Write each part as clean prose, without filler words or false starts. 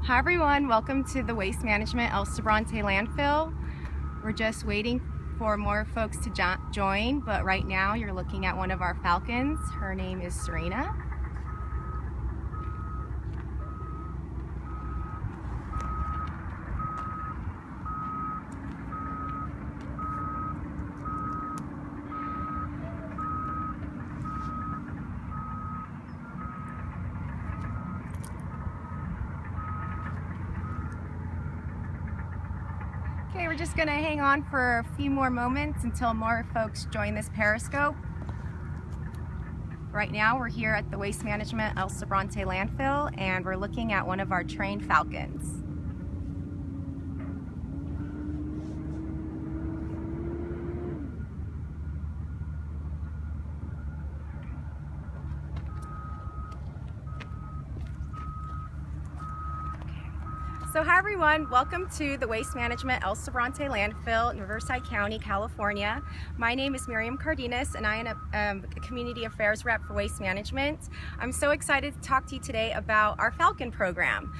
Hi everyone, welcome to the Waste Management El Sobrante Landfill. We're just waiting for more folks to join, but right now you're looking at one of our falcons. Her name is Serena. Okay, we're just going to hang on for a few more moments until more folks join this Periscope. Right now we're here at the Waste Management El Sobrante Landfill and we're looking at one of our trained falcons. So hi everyone, welcome to the Waste Management El Sobrante Landfill in Riverside County, California. My name is Miriam Cardenas and I am a Community Affairs Rep for Waste Management. I'm so excited to talk to you today about our Falcon program.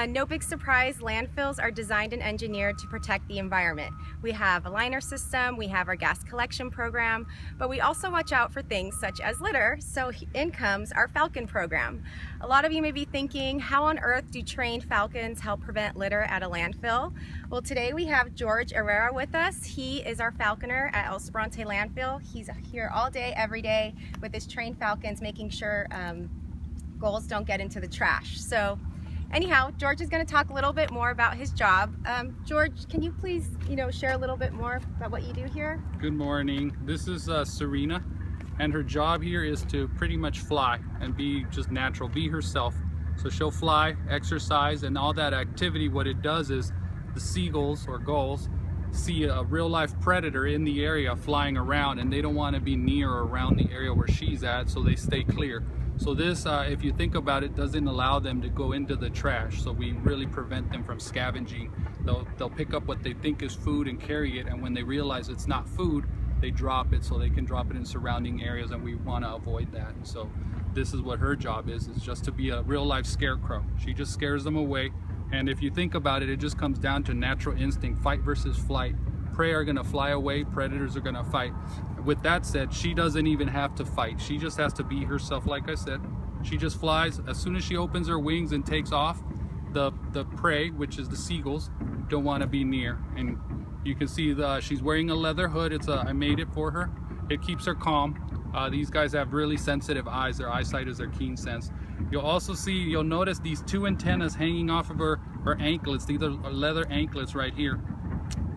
No big surprise, landfills are designed and engineered to protect the environment. We have a liner system, we have our gas collection program, but we also watch out for things such as litter, so in comes our Falcon program. A lot of you may be thinking, how on earth do trained falcons help prevent litter at a landfill? Well, today we have Jorge Herrera with us. He is our falconer at El Sobrante Landfill. He's here all day, every day with his trained falcons, making sure gulls don't get into the trash. So anyhow, Jorge is going to talk a little bit more about his job. Jorge, can you please, share a little bit more about what you do here? Good morning. This is Serena, and her job here is to pretty much fly and be just natural, be herself. So she'll fly, exercise, and all that activity. What it does is the seagulls or gulls see a real-life predator in the area flying around, and they don't want to be near or around the area where she's at, so they stay clear. So this, if you think about it, doesn't allow them to go into the trash. So we really prevent them from scavenging. They'll pick up what they think is food and carry it, and when they realize it's not food, they drop it, so they can drop it in surrounding areas, and we want to avoid that. And so this is what her job is just to be a real-life scarecrow. She just scares them away. And if you think about it, it just comes down to natural instinct, fight versus flight. Prey are going to fly away, predators are going to fight. With that said, she doesn't even have to fight. She just has to be herself. Like I said, she just flies. As soon as she opens her wings and takes off, the prey, which is the seagulls, don't want to be near. And you can see she's wearing a leather hood. I made it for her. It keeps her calm. These guys have really sensitive eyes. Their eyesight is their keen sense. You'll notice these two antennas hanging off of her anklets. These are leather anklets right here.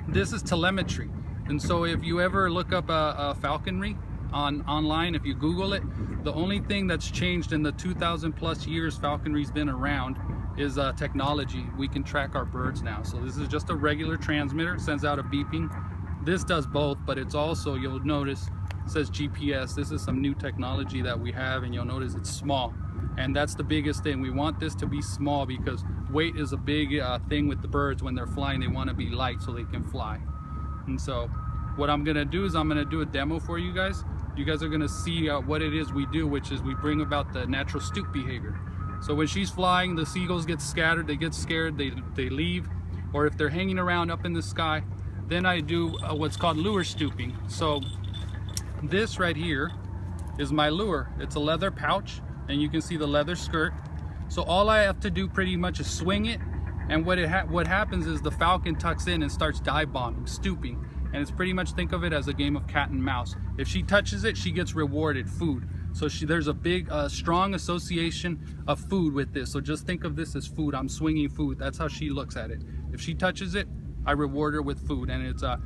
This is telemetry. And so if you ever look up falconry online, if you Google it, the only thing that's changed in the 2,000 plus years falconry's been around is technology. We can track our birds now. So this is just a regular transmitter, sends out a beeping. This does both, but it's also, you'll notice, it says GPS. This is some new technology that we have, and you'll notice it's small. And that's the biggest thing. We want this to be small because weight is a big thing with the birds. When they're flying, they want to be light so they can fly. And so what I'm gonna do is I'm gonna do a demo for you guys. You guys are gonna see what it is we do, which is we bring about the natural stoop behavior. So when she's flying, the seagulls get scattered, they get scared, they leave. Or if they're hanging around up in the sky, then I do what's called lure stooping. So this right here is my lure. It's a leather pouch, and you can see the leather skirt. So all I have to do pretty much is swing it, and what happens is the falcon tucks in and starts dive bombing, stooping. And it's pretty much, think of it as a game of cat and mouse. If she touches it, she gets rewarded food. So there's a big, strong association of food with this. So just think of this as food. I'm swinging food. That's how she looks at it. If she touches it, I reward her with food, and it's a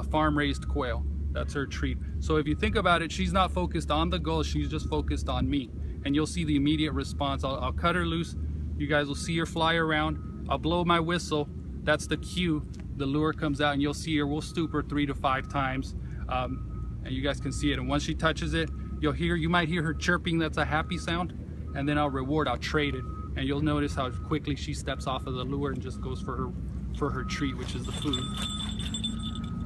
farm-raised quail. That's her treat. So if you think about it, she's not focused on the gull, she's just focused on me. And you'll see the immediate response. I'll cut her loose. You guys will see her fly around. I'll blow my whistle. That's the cue. The lure comes out, and you'll see her. We'll stoop her 3 to 5 times, and you guys can see it. And once she touches it, you might hear her chirping. That's a happy sound. And then I'll trade it, and you'll notice how quickly she steps off of the lure and just goes for her treat, which is the food.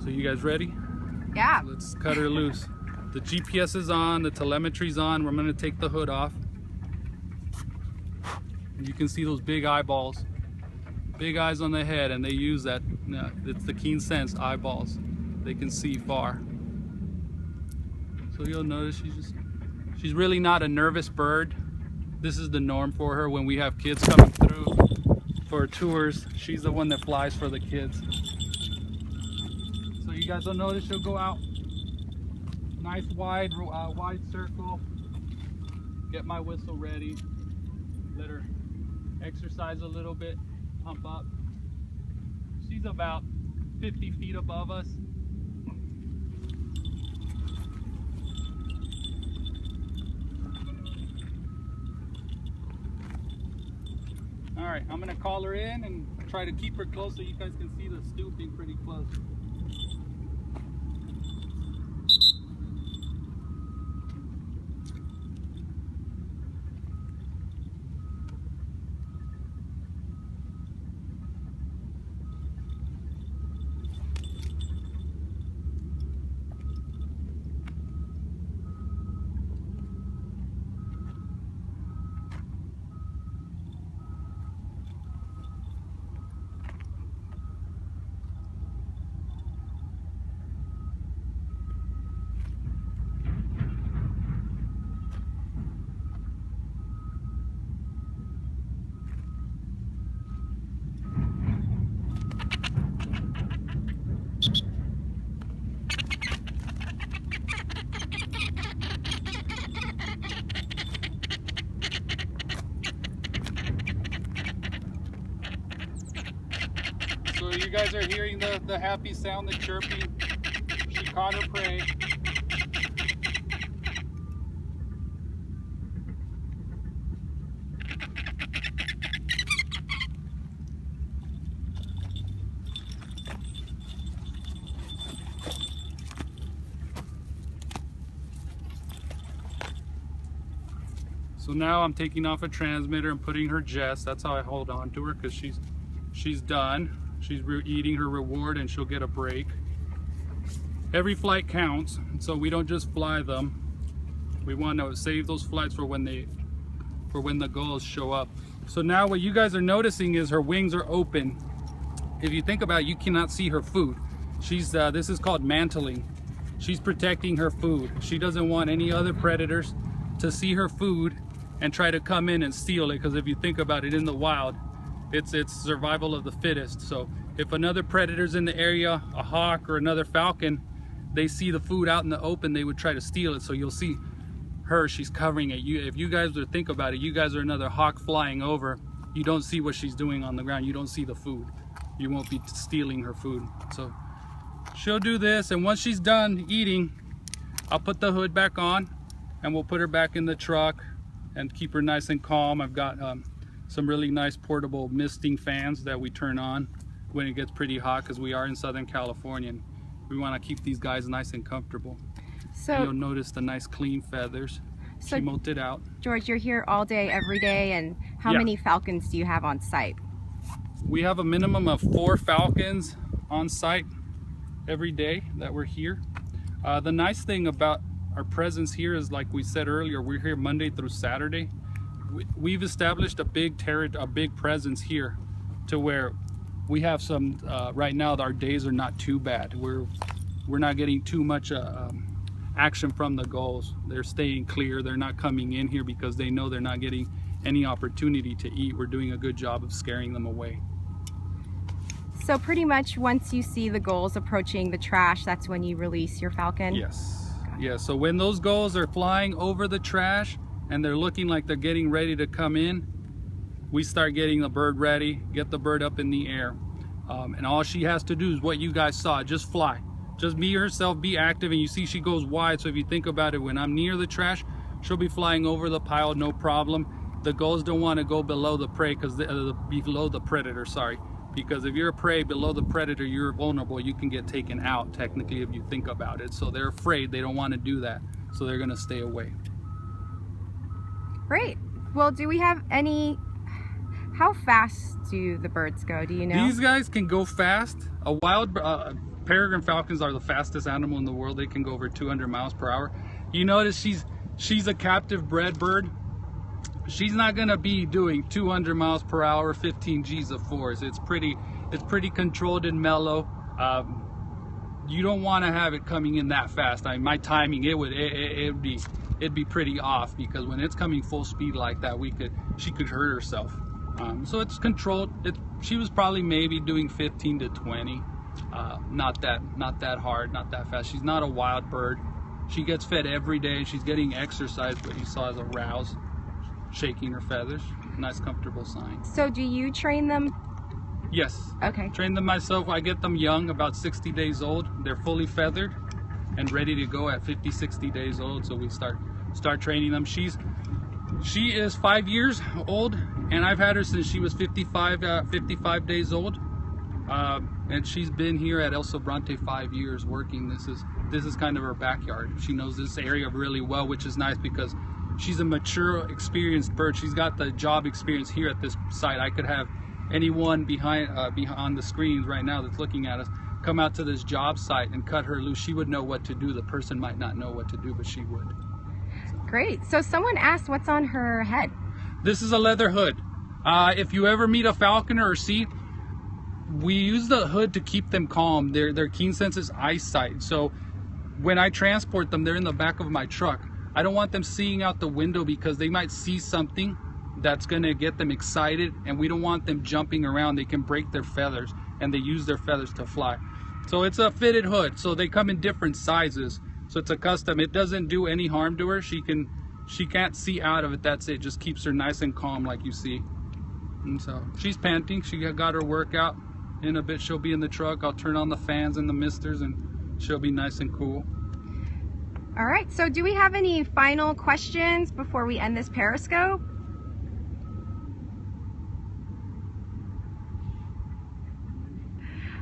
So you guys ready? Yeah. Let's cut her loose. The GPS is on, the telemetry's on. We're gonna take the hood off. You can see those big eyeballs. Big eyes on the head, and they use that. It's the keen sense eyeballs. They can see far. So you'll notice she's really not a nervous bird. This is the norm for her when we have kids coming through for tours. She's the one that flies for the kids. So you guys will notice she'll go out. Nice wide circle. Get my whistle ready. Let her exercise a little bit. Pump up. She's about 50 feet above us. All right, I'm gonna call her in and try to keep her close so you guys can see the stooping pretty close. So you guys are hearing the happy sound, the chirping. She caught her prey. So now I'm taking off a transmitter and putting her Jess. That's how I hold on to her, because she's done. She's eating her reward and she'll get a break. Every flight counts, so we don't just fly them. We want to save those flights for when the gulls show up. So now what you guys are noticing is her wings are open. If you think about it, you cannot see her food. She's this is called mantling. She's protecting her food. She doesn't want any other predators to see her food and try to come in and steal it, because if you think about it, in the wild, it's survival of the fittest. So if another predator's in the area, a hawk or another falcon, they see the food out in the open, they would try to steal it. So you'll see her, she's covering it. If you guys would think about it, you guys are another hawk flying over, you don't see what she's doing on the ground, you don't see the food, you won't be stealing her food. So she'll do this, and once she's done eating, I'll put the hood back on and we'll put her back in the truck and keep her nice and calm. I've got some really nice portable misting fans that we turn on when it gets pretty hot, because we are in Southern California and we want to keep these guys nice and comfortable. So and you'll notice the nice clean feathers. So she molted out. George, you're here all day, every day, and how many falcons do you have on site? We have a minimum of 4 falcons on site every day that we're here. The nice thing about our presence here is, like we said earlier, we're here Monday through Saturday. We've established a big presence here, to where we have some right now our days are not too bad. We're not getting too much action from the gulls. They're staying clear. They're not coming in here because they know they're not getting any opportunity to eat. We're doing a good job of scaring them away. So pretty much once you see the gulls approaching the trash, that's when you release your falcon? Yes. Yeah, so when those gulls are flying over the trash and they're looking like they're getting ready to come in, we start getting the bird ready, get the bird up in the air. And all she has to do is what you guys saw, just fly. Just be herself, be active, and you see she goes wide. So if you think about it, when I'm near the trash, she'll be flying over the pile, no problem. The gulls don't want to go below the prey, because below the predator, sorry. Because if you're a prey below the predator, you're vulnerable. You can get taken out, technically, if you think about it. So they're afraid. They don't want to do that. So they're going to stay away. Great. Well, do we have any... How fast do the birds go? Do you know? These guys can go fast. A wild... peregrine falcons are the fastest animal in the world. They can go over 200 miles per hour. You notice she's a captive bred bird. she's not gonna be doing 200 miles per hour, 15 G's of force. It's pretty controlled and mellow. You don't want to have it coming in that fast. I mean, my timing, it'd be pretty off, because when it's coming full speed like that, she could hurt herself. So it's controlled. She was probably maybe doing 15 to 20. Not that hard, not that fast. She's not a wild bird. She gets fed every day. She's getting exercise. What you saw is a rouse, shaking her feathers. Nice, comfortable sign. So do you train them? Yes. Okay. Train them myself. I get them young, about 60 days old. They're fully feathered and ready to go at 50, 60 days old. So we start training them. She is 5 years old, and I've had her since she was 55 days old. And she's been here at El Sobrante 5 years working. This is kind of her backyard. She knows this area really well, which is nice because she's a mature, experienced bird. She's got the job experience here at this site. I could have anyone behind the screens right now that's looking at us come out to this job site and cut her loose. She would know what to do. The person might not know what to do, but she would. Great. So someone asked what's on her head. This is a leather hood. If you ever meet a falconer or see, we use the hood to keep them calm. Their keen senses eyesight. So when I transport them, they're in the back of my truck. I don't want them seeing out the window because they might see something that's going to get them excited, and we don't want them jumping around. They can break their feathers, and they use their feathers to fly. So it's a fitted hood, so they come in different sizes. So it's a custom. It doesn't do any harm to her. She can't see out of it. That's it. Just keeps her nice and calm, like you see. And so she's panting. She got her workout. In a bit she'll be in the truck. I'll turn on the fans and the misters, and she'll be nice and cool. All right, so do we have any final questions before we end this Periscope?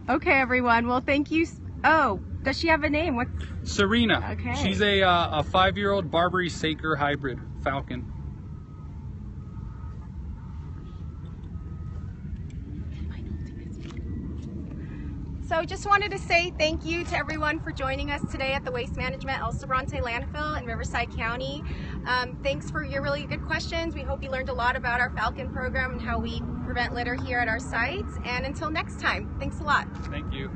Okay, everyone. Well, thank you. Oh, does she have a name? What's Serena. Okay. She's a 5-year-old Barbary Saker hybrid falcon. So just wanted to say thank you to everyone for joining us today at the Waste Management El Sobrante Landfill in Riverside County. Thanks for your really good questions. We hope you learned a lot about our falcon program and how we prevent litter here at our sites. And until next time, thanks a lot. Thank you.